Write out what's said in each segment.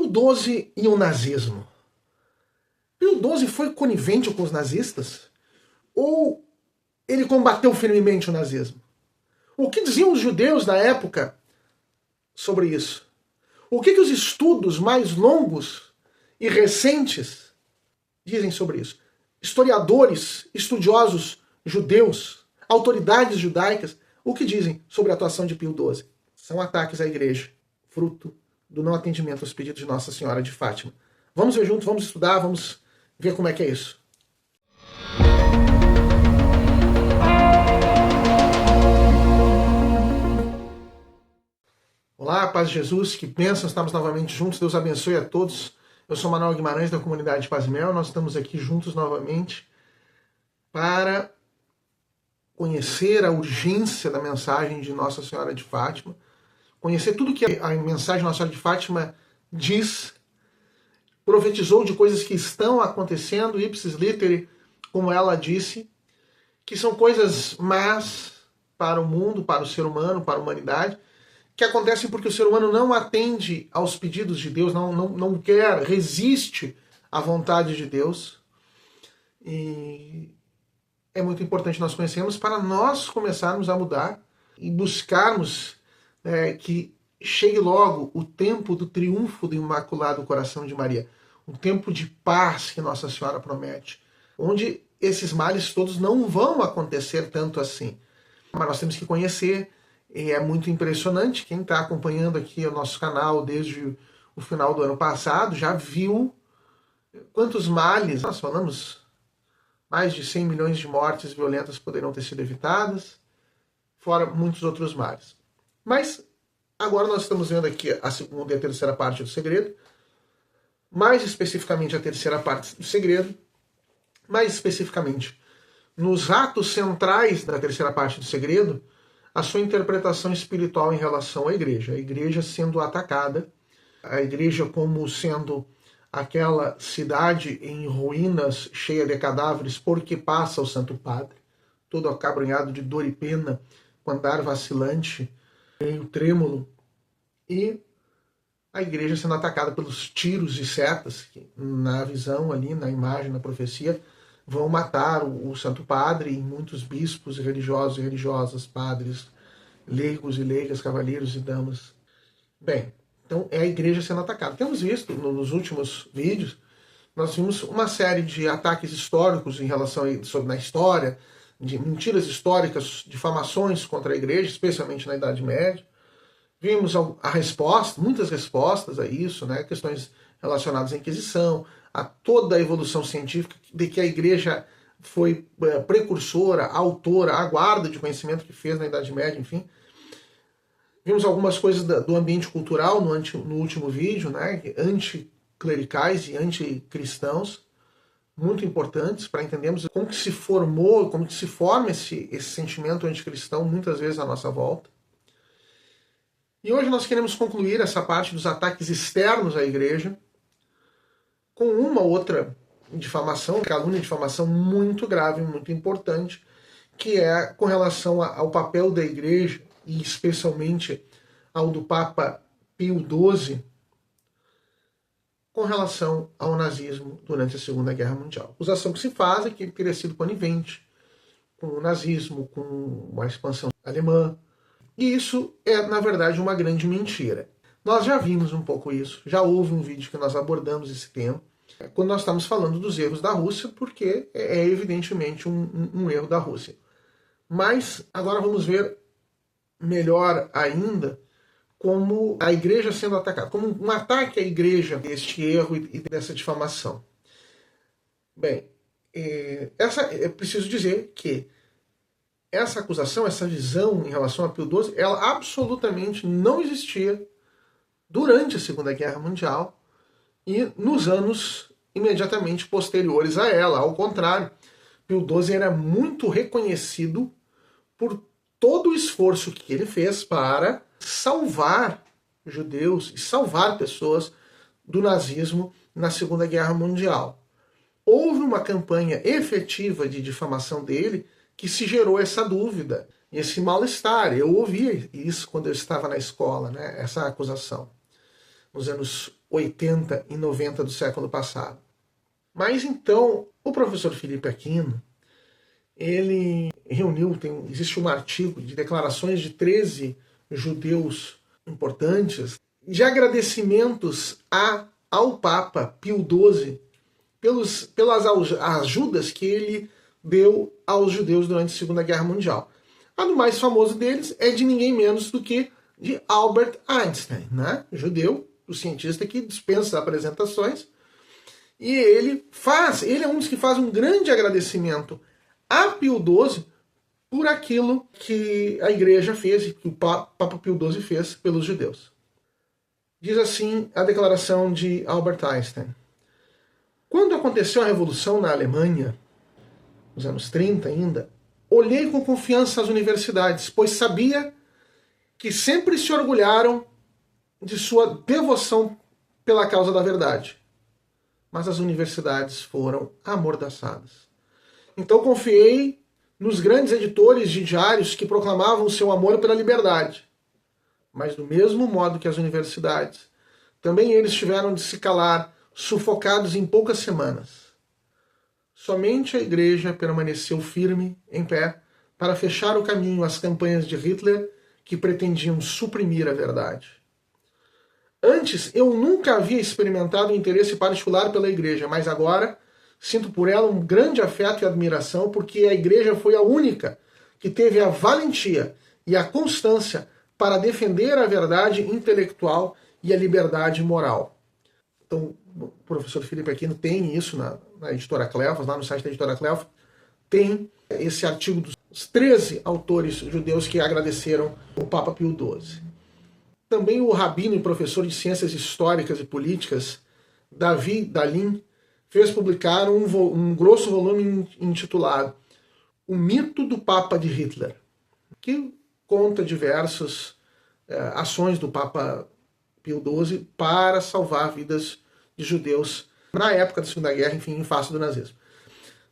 Pio XII e o nazismo. Pio XII foi conivente com os nazistas? Ou ele combateu firmemente o nazismo? O que diziam os judeus da época sobre isso? O que os estudos mais longos e recentes dizem sobre isso? Historiadores, estudiosos judeus, autoridades judaicas, o que dizem sobre a atuação de Pio XII? São ataques à igreja, fruto do não atendimento aos pedidos de Nossa Senhora de Fátima. Vamos ver juntos, vamos estudar, vamos ver como é que é isso. Olá, paz de Jesus, que bênção, estamos novamente juntos, Deus abençoe a todos. Eu sou Manuel Guimarães da comunidade Paz e Mel, nós estamos aqui juntos novamente para conhecer a urgência da mensagem de Nossa Senhora de Fátima, conhecer tudo que a mensagem de Nossa Senhora de Fátima diz, profetizou de coisas que estão acontecendo, ipsis literi, como ela disse, que são coisas más para o mundo, para o ser humano, para a humanidade, que acontecem porque o ser humano não atende aos pedidos de Deus, não quer, resiste à vontade de Deus. E é muito importante nós conhecermos para nós começarmos a mudar e buscarmos que chegue logo o tempo do triunfo do Imaculado Coração de Maria, um tempo de paz que Nossa Senhora promete, onde esses males todos não vão acontecer tanto assim. Mas nós temos que conhecer. E é muito impressionante, quem está acompanhando aqui o nosso canal desde o final do ano passado já viu quantos males, nós falamos, mais de 100 milhões de mortes violentas poderiam ter sido evitadas, fora muitos outros males. Mas agora nós estamos vendo aqui a segunda e a terceira parte do segredo, mais especificamente a terceira parte do segredo, mais especificamente nos atos centrais da terceira parte do segredo, a sua interpretação espiritual em relação à igreja. A igreja sendo atacada, a igreja como sendo aquela cidade em ruínas, cheia de cadáveres, porque passa o Santo Padre, todo acabrunhado de dor e pena, com andar vacilante, meio trêmulo, e a igreja sendo atacada pelos tiros e setas, que na visão ali, na imagem, na profecia, vão matar o Santo Padre e muitos bispos, religiosos e religiosas, padres, leigos e leigas, cavalheiros e damas. Bem, então é a igreja sendo atacada. Temos visto nos últimos vídeos, nós vimos uma série de ataques históricos em relação na história, de mentiras históricas, difamações contra a igreja, especialmente na Idade Média. Vimos a resposta, muitas respostas a isso, né? Questões relacionadas à Inquisição, a toda a evolução científica de que a igreja foi precursora, autora, a guarda de conhecimento que fez na Idade Média, enfim. Vimos algumas coisas do ambiente cultural no último vídeo, né? Anticlericais e anticristãos, muito importantes para entendermos como que se formou, como que se forma esse sentimento anticristão muitas vezes à nossa volta. E hoje nós queremos concluir essa parte dos ataques externos à igreja com uma outra difamação, calúnia e difamação muito grave, muito importante, que é com relação ao papel da igreja, e especialmente ao do Papa Pio XII, com relação ao nazismo durante a Segunda Guerra Mundial. A acusação que se faz é que ele teria sido conivente com o nazismo, com a expansão alemã, e isso é, na verdade, uma grande mentira. Nós já vimos um pouco isso, já houve um vídeo que nós abordamos esse tema, quando nós estamos falando dos erros da Rússia, porque é evidentemente um erro da Rússia. Mas agora vamos ver melhor ainda como a igreja sendo atacada, como um ataque à igreja deste erro e dessa difamação. Bem, é preciso dizer que essa acusação, essa visão em relação a Pio XII, ela absolutamente não existia durante a Segunda Guerra Mundial e nos anos imediatamente posteriores a ela. Ao contrário, Pio XII era muito reconhecido por todo o esforço que ele fez para salvar judeus e salvar pessoas do nazismo na Segunda Guerra Mundial. Houve uma campanha efetiva de difamação dele que se gerou essa dúvida, esse mal-estar. Eu ouvi isso quando eu estava na escola, né, essa acusação. nos anos 80 e 90 do século passado. Mas então, o professor Felipe Aquino, ele reuniu, existe um artigo de declarações de 13 judeus importantes, de agradecimentos ao Papa Pio XII pelas ajudas que ele deu aos judeus durante a Segunda Guerra Mundial. O mais famoso deles é de ninguém menos do que de Albert Einstein, né? Judeu, o cientista que dispensa apresentações, e ele é um dos que faz um grande agradecimento a Pio XII por aquilo que a igreja fez, que o Papa Pio XII fez pelos judeus. Diz assim a declaração de Albert Einstein: quando aconteceu a Revolução na Alemanha, nos anos 30 ainda, olhei com confiança as universidades, pois sabia que sempre se orgulharam de sua devoção pela causa da verdade. Mas as universidades foram amordaçadas. Então confiei nos grandes editores de diários que proclamavam seu amor pela liberdade. Mas do mesmo modo que as universidades, também eles tiveram de se calar, sufocados em poucas semanas. Somente a igreja permaneceu firme, em pé, para fechar o caminho às campanhas de Hitler que pretendiam suprimir a verdade. Antes, eu nunca havia experimentado um interesse particular pela igreja, mas agora sinto por ela um grande afeto e admiração, porque a igreja foi a única que teve a valentia e a constância para defender a verdade intelectual e a liberdade moral. Então, o professor Felipe Aquino tem isso na editora Cleofas, lá no site da editora Cleofas, tem esse artigo dos 13 autores judeus que agradeceram o Papa Pio XII. Também o rabino e professor de ciências históricas e políticas, Davi Dalin, fez publicar um grosso volume intitulado O Mito do Papa de Hitler, que conta diversas ações do Papa Pio XII para salvar vidas de judeus na época da Segunda Guerra, enfim, em face do nazismo.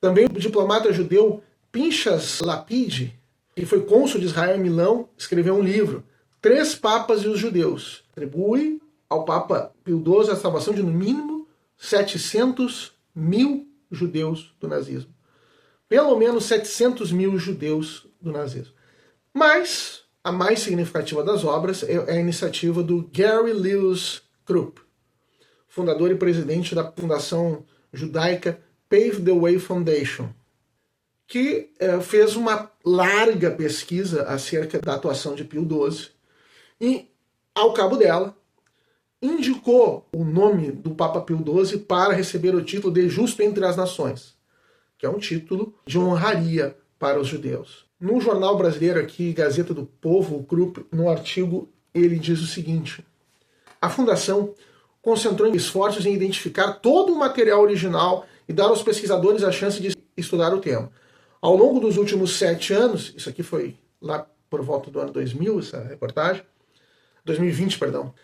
Também o diplomata judeu Pinchas Lapide, que foi cônsul de Israel em Milão, escreveu um livro, Três Papas e os Judeus. Atribui ao Papa Pio XII a salvação de, no mínimo, 700 mil judeus do nazismo. Pelo menos 700 mil judeus do nazismo. Mas a mais significativa das obras é a iniciativa do Gary Lewis Krupp, fundador e presidente da fundação judaica Pave the Way Foundation, que fez uma larga pesquisa acerca da atuação de Pio XII e, ao cabo dela, indicou o nome do Papa Pio XII para receber o título de Justo entre as Nações, que é um título de honraria para os judeus. No jornal brasileiro aqui, Gazeta do Povo, o Krupp, no artigo, ele diz o seguinte: a Fundação concentrou esforços em identificar todo o material original e dar aos pesquisadores a chance de estudar o tema. Ao longo dos últimos 7 anos, isso aqui foi lá por volta do ano 2000, essa reportagem, 2020, perdão.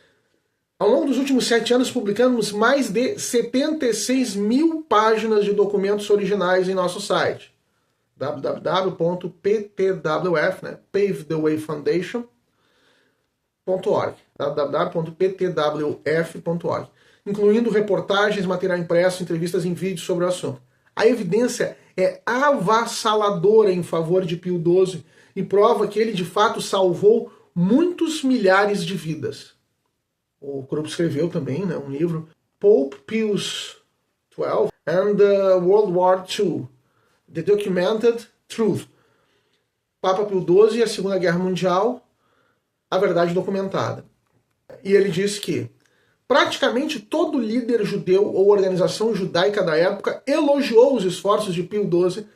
Ao longo dos últimos 7 anos, publicamos mais de 76 mil páginas de documentos originais em nosso site, www.ptwf, né, pavethewayfoundation.org, www.ptwf.org, incluindo reportagens, material impresso, entrevistas em vídeo sobre o assunto. A evidência é avassaladora em favor de Pio XII e prova que ele de fato salvou muitos milhares de vidas. O Krupp escreveu também, né, um livro, Pope Pius XII and World War II, The Documented Truth. Papa Pio XII e a Segunda Guerra Mundial, a verdade documentada. E ele diz que praticamente todo líder judeu ou organização judaica da época elogiou os esforços de Pio XII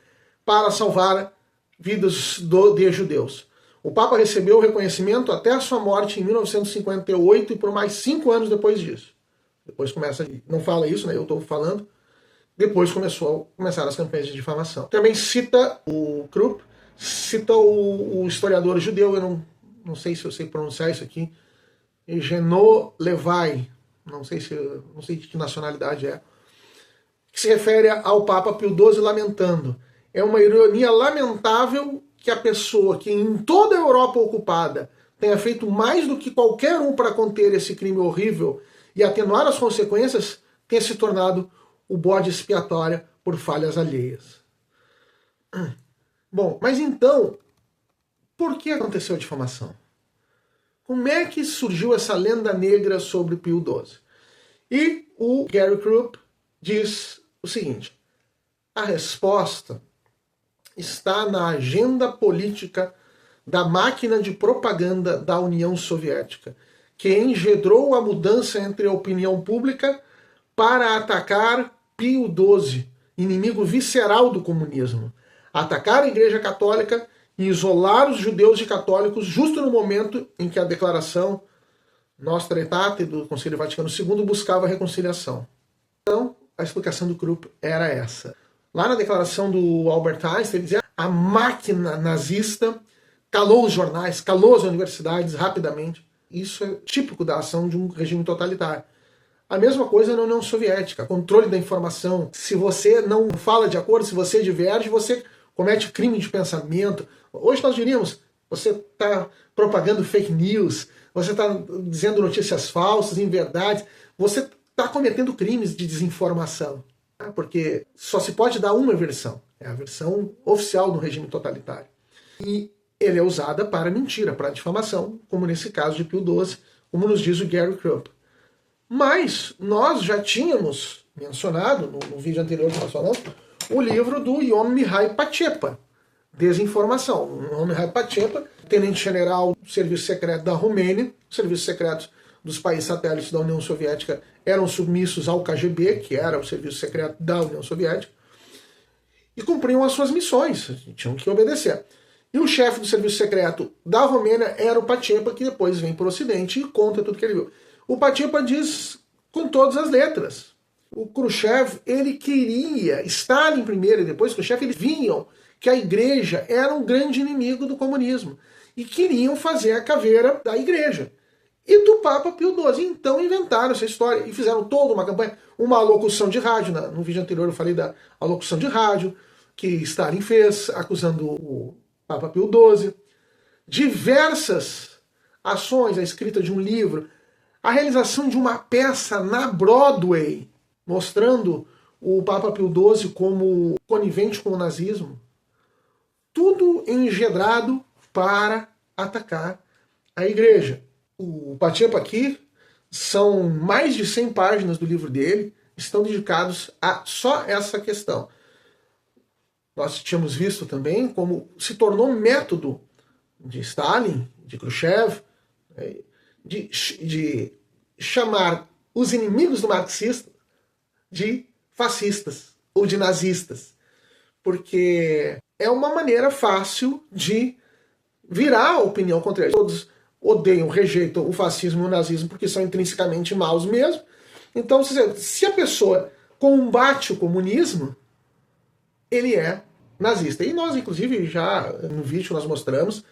para salvar vidas de judeus. O Papa recebeu o reconhecimento até a sua morte em 1958 e por mais 5 anos depois disso. Depois começa, não fala isso, né? Eu estou falando. Depois começaram as campanhas de difamação. Também cita o Krupp, cita o historiador judeu, eu não sei se eu sei pronunciar isso aqui, Genô Levai, não sei de que nacionalidade é, que se refere ao Papa Pio XII lamentando. É uma ironia lamentável que a pessoa que em toda a Europa ocupada tenha feito mais do que qualquer um para conter esse crime horrível e atenuar as consequências tenha se tornado o bode expiatório por falhas alheias. Bom, mas então, por que aconteceu a difamação? Como é que surgiu essa lenda negra sobre Pio XII? E o Gary Krupp diz o seguinte: a resposta está na agenda política da máquina de propaganda da União Soviética, que engendrou a mudança entre a opinião pública para atacar Pio XII, inimigo visceral do comunismo, atacar a Igreja Católica e isolar os judeus e católicos justo no momento em que a declaração Nostra Aetate do Concílio Vaticano II buscava a reconciliação. Então, a explicação do Krupp era essa. Lá na declaração do Albert Einstein, ele dizia: a máquina nazista calou os jornais, calou as universidades rapidamente. Isso é típico da ação de um regime totalitário. A mesma coisa na União Soviética, controle da informação. Se você não fala de acordo, se você diverge, você comete crime de pensamento. Hoje nós diríamos: você está propagando fake news, você está dizendo notícias falsas, inverdades, você está cometendo crimes de desinformação. Porque só se pode dar uma versão, é a versão oficial do regime totalitário. E ele é usada para mentira, para difamação, como nesse caso de Pio XII, como nos diz o Gary Krupp. Mas nós já tínhamos mencionado, no vídeo anterior que nós falamos, o livro do Ion Mihai Pacepa, Desinformação. O Ion Mihai Pacepa, tenente-general do Serviço Secreto da Romênia, os serviços secretos dos países satélites da União Soviética eram submissos ao KGB, que era o serviço secreto da União Soviética, e cumpriam as suas missões, tinham que obedecer. E o chefe do serviço secreto da Romênia era o Pacepa, que depois vem para o Ocidente e conta tudo que ele viu. O Pacepa diz com todas as letras. O Khrushchev, ele queria, Stalin primeiro e depois Khrushchev, eles viam que a igreja era um grande inimigo do comunismo e queriam fazer a caveira da igreja e do Papa Pio XII. Então inventaram essa história e fizeram toda uma campanha, uma alocução de rádio. No vídeo anterior eu falei da alocução de rádio que Stalin fez, acusando o Papa Pio XII. Diversas ações, a escrita de um livro, a realização de uma peça na Broadway, mostrando o Papa Pio XII como conivente com o nazismo. Tudo engendrado para atacar a igreja. O Pacepa aqui, são mais de 100 páginas do livro dele, estão dedicados a só essa questão. Nós tínhamos visto também como se tornou um método de Stalin, de Khrushchev, de chamar os inimigos do marxismo de fascistas ou de nazistas. Porque é uma maneira fácil de virar a opinião contra eles. Todos odeiam, rejeitam o fascismo e o nazismo porque são intrinsecamente maus mesmo. Então, se a pessoa combate o comunismo, ele é nazista. E nós, inclusive, já no vídeo nós mostramos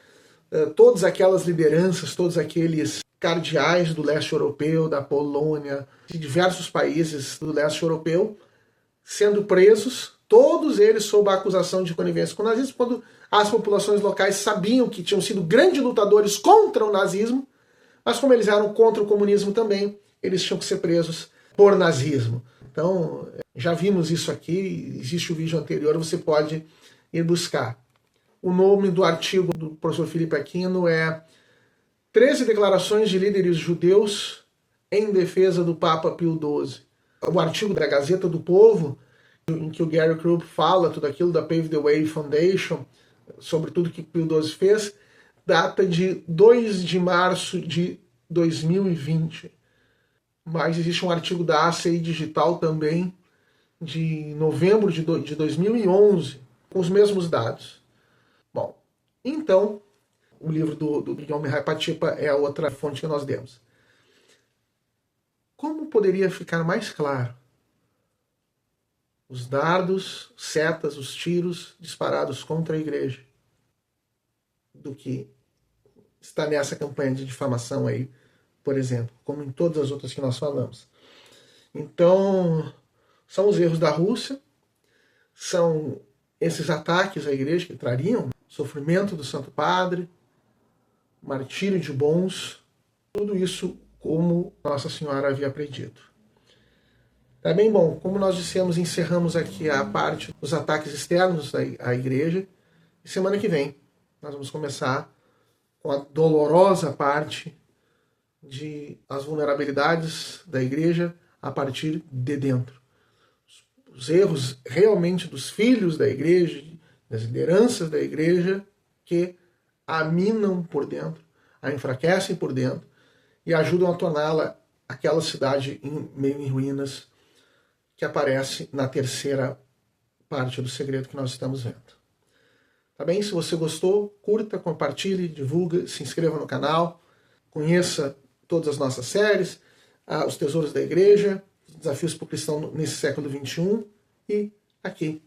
todas aquelas lideranças, todos aqueles cardeais do leste europeu, da Polônia, de diversos países do leste europeu, sendo presos, todos eles sob a acusação de conivência com o nazismo, quando as populações locais sabiam que tinham sido grandes lutadores contra o nazismo, mas como eles eram contra o comunismo também, eles tinham que ser presos por nazismo. Então, já vimos isso aqui, existe o vídeo anterior, você pode ir buscar. O nome do artigo do professor Felipe Aquino é 13 declarações de líderes judeus em defesa do Papa Pio XII. O artigo da Gazeta do Povo, em que o Gary Krupp fala tudo aquilo da Pave the Way Foundation, sobre tudo que Pio XII fez, data de 2 de março de 2020. Mas existe um artigo da ACI Digital também, de novembro de 2011, com os mesmos dados. Bom, então, o livro do Ion Mihai Pacepa é a outra fonte que nós demos. Como poderia ficar mais claro? Os dardos, setas, os tiros disparados contra a igreja do que está nessa campanha de difamação aí, por exemplo, como em todas as outras que nós falamos. Então, são os erros da Rússia, são esses ataques à igreja que trariam sofrimento do Santo Padre, martírio de bons, tudo isso como Nossa Senhora havia predito. Tá bem, bom, como nós dissemos, encerramos aqui a parte dos ataques externos à igreja, e semana que vem nós vamos começar com a dolorosa parte de as vulnerabilidades da igreja a partir de dentro. Os erros realmente dos filhos da igreja, das lideranças da igreja, que a minam por dentro, a enfraquecem por dentro e ajudam a torná-la aquela cidade meio em ruínas que aparece na terceira parte do segredo que nós estamos vendo. Tá bem? Se você gostou, curta, compartilhe, divulgue, se inscreva no canal, conheça todas as nossas séries, os tesouros da igreja, os desafios para o cristão nesse século XXI e aqui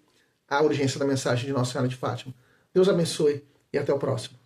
a urgência da mensagem de Nossa Senhora de Fátima. Deus abençoe e até o próximo.